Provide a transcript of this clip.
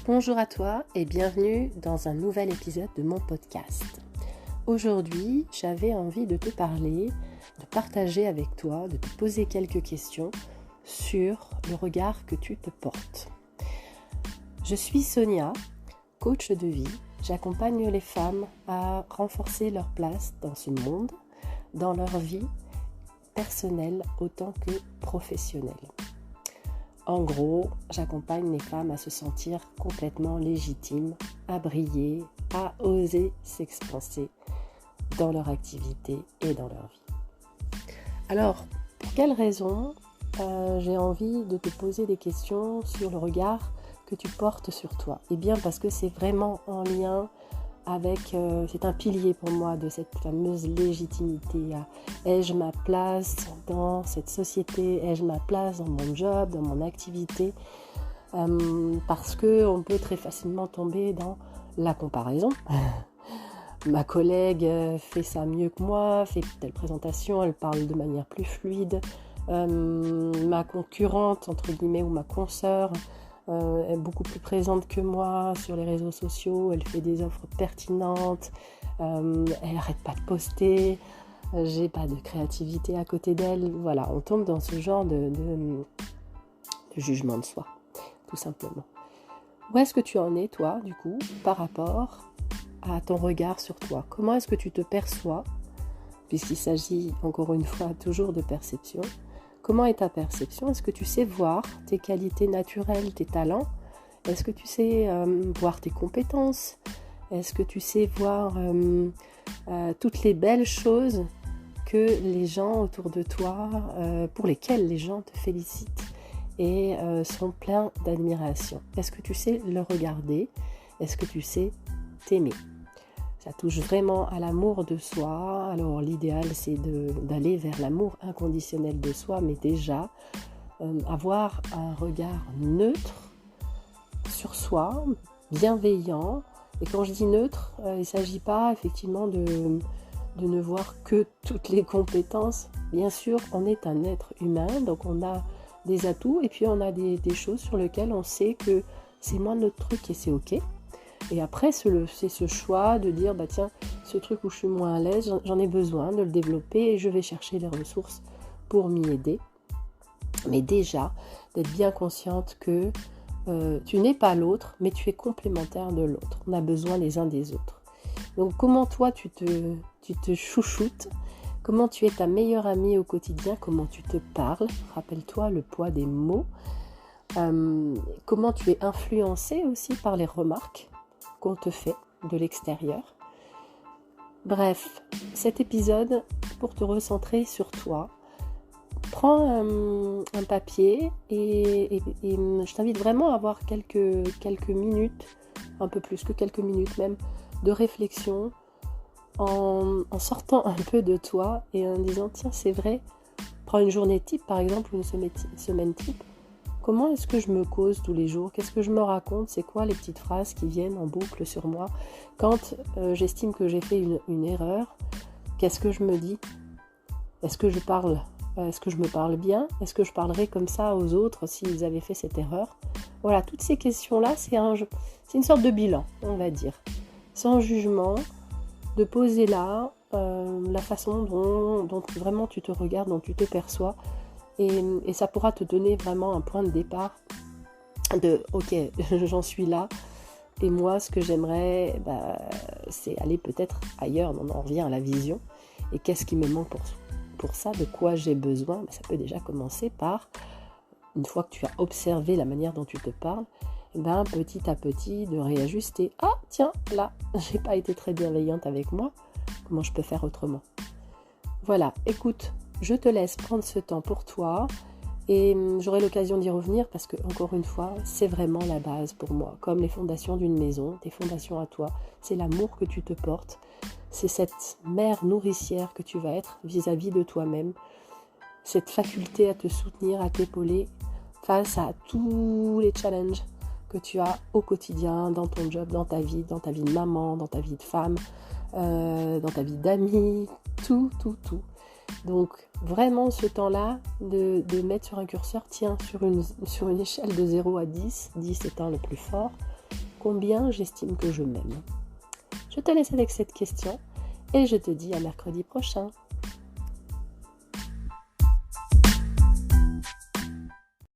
Bonjour à toi et bienvenue dans un nouvel épisode de mon podcast. Aujourd'hui, j'avais envie de te parler, de partager avec toi, de te poser quelques questions sur le regard que tu te portes. Je suis Sonia, coach de vie. J'accompagne les femmes à renforcer leur place dans ce monde, dans leur vie personnelle autant que professionnelle. En gros, j'accompagne les femmes à se sentir complètement légitimes, à briller, à oser s'expanser dans leur activité et dans leur vie. Alors, pour quelles raisons j'ai envie de te poser des questions sur le regard que tu portes sur toi ? Eh bien, parce que c'est vraiment en lien avec, c'est un pilier pour moi de cette fameuse légitimité. Ai-je ma place dans cette société ? Ai-je ma place dans mon job, dans mon activité ? Parce qu'on peut très facilement tomber dans la comparaison. Ma collègue fait ça mieux que moi, fait telle présentation, elle parle de manière plus fluide. Ma concurrente, entre guillemets, ou ma consoeur, est beaucoup plus présente que moi sur les réseaux sociaux, elle fait des offres pertinentes, elle n'arrête pas de poster, j'ai pas de créativité à côté d'elle. Voilà, on tombe dans ce genre de jugement de soi, tout simplement. Où est-ce que tu en es, toi, du coup, par rapport à ton regard sur toi ? Comment est-ce que tu te perçois, puisqu'il s'agit, encore une fois, toujours de perception ? Comment est ta perception ? Est-ce que tu sais voir tes qualités naturelles, tes talents ? Est-ce que tu sais voir tes compétences ? Est-ce que tu sais voir toutes les belles choses que les gens autour de toi, pour lesquelles les gens te félicitent et sont pleins d'admiration ? Est-ce que tu sais le regarder ? Est-ce que tu sais t'aimer ? Ça touche vraiment à l'amour de soi. Alors l'idéal, c'est d'aller vers l'amour inconditionnel de soi, mais déjà avoir un regard neutre sur soi, bienveillant. Et quand je dis neutre, il ne s'agit pas effectivement de ne voir que toutes les compétences. Bien sûr, on est un être humain, donc on a des atouts et puis on a des choses sur lesquelles on sait que c'est moins notre truc et c'est ok. Et après, c'est ce choix de dire, tiens, ce truc où je suis moins à l'aise, j'en ai besoin de le développer et je vais chercher les ressources pour m'y aider. Mais déjà, d'être bien consciente que tu n'es pas l'autre, mais tu es complémentaire de l'autre. On a besoin les uns des autres. Donc, comment toi, tu te chouchoutes ? Comment tu es ta meilleure amie au quotidien ? Comment tu te parles ? Rappelle-toi le poids des mots. Comment tu es influencé aussi par les remarques qu'on te fait de l'extérieur. Bref, cet épisode, pour te recentrer sur toi, prends un papier et je t'invite vraiment à avoir quelques minutes, un peu plus que quelques minutes même, de réflexion en sortant un peu de toi et en disant, tiens, c'est vrai, prends une journée type par exemple, ou une semaine type. Comment est-ce que je me cause tous les jours ? Qu'est-ce que je me raconte ? C'est quoi les petites phrases qui viennent en boucle sur moi ? Quand j'estime que j'ai fait une erreur, qu'est-ce que je me dis ? Est-ce que je parle ? Est-ce que je me parle bien ? Est-ce que je parlerai comme ça aux autres s'ils avaient fait cette erreur ? Voilà, toutes ces questions-là, c'est une sorte de bilan, on va dire. Sans jugement, de poser là la façon dont vraiment tu te regardes, dont tu te perçois. Et ça pourra te donner vraiment un point de départ de « Ok, j'en suis là. Et moi, ce que j'aimerais, c'est aller peut-être ailleurs. » On en revient à la vision. Et qu'est-ce qui me manque pour ça ? De quoi j'ai besoin ? Ça peut déjà commencer par, une fois que tu as observé la manière dont tu te parles, petit à petit de réajuster. Ah, tiens, là, j'ai pas été très bienveillante avec moi. Comment je peux faire autrement ? Voilà, écoute. Je te laisse prendre ce temps pour toi et j'aurai l'occasion d'y revenir parce que, encore une fois, c'est vraiment la base pour moi. Comme les fondations d'une maison, tes fondations à toi, c'est l'amour que tu te portes, c'est cette mère nourricière que tu vas être vis-à-vis de toi-même, cette faculté à te soutenir, à t'épauler face à tous les challenges que tu as au quotidien, dans ton job, dans ta vie de maman, dans ta vie de femme, dans ta vie d'amie, tout. Donc vraiment ce temps-là de mettre sur un curseur, tiens, sur une échelle de 0 à 10, 10 étant le plus fort, combien j'estime que je m'aime. Je te laisse avec cette question et je te dis à mercredi prochain.